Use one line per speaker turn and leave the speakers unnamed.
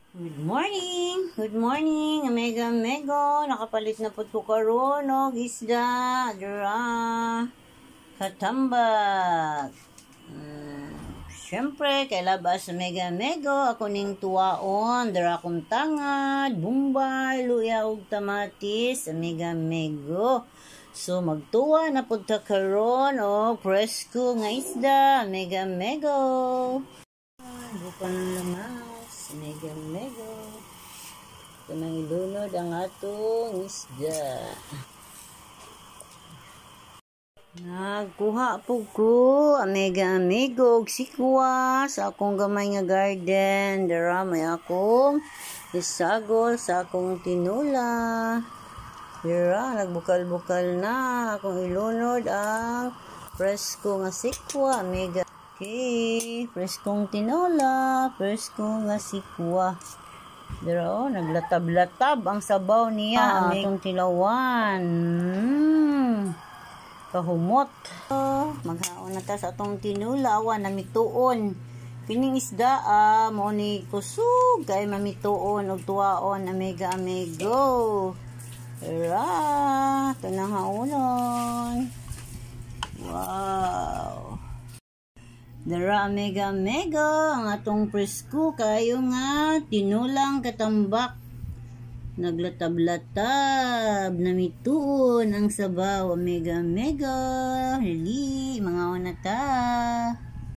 Good morning! Good morning! Mega Mego! Nakapalit na po ko karon og isda. Dira. Katambak. Siyempre, kay labas sa Mega Mego. Ako ning tuwaon. Dira akong tangad, bumbay, luya ug tamatis sa Mega Mego. So, magtuwa na po ta karon og presko nga isda. Mega Mego. Bukan lamas. Mega Mego. Ito nang ilunod ang atong isda. Nagkuha po ko ang Mega Mego og sikwa sa akong gamay nga garden. Dara may akong isagol sa akong tinula. Dara nagbukal-bukal na akong ilunod ang presko nga sikwa. Mega okay, preskong tinola, presko nga sikwa. Dero, naglatab-latab ang sabaw niya. Atong tilawan. Kahumot. Maghaon na ta sa atong tinula. Awan, namituon. Pining isda, mo ni kusog. Kay mamituon o tuwaon na Mega Mego. Tara, ito na haunon. Wow. Dara Mega Mega ang atong presko kayo nga tinulang katambak. Naglatab-latab, namituon ang sabaw. Mega Mega. Hali, mga wanata.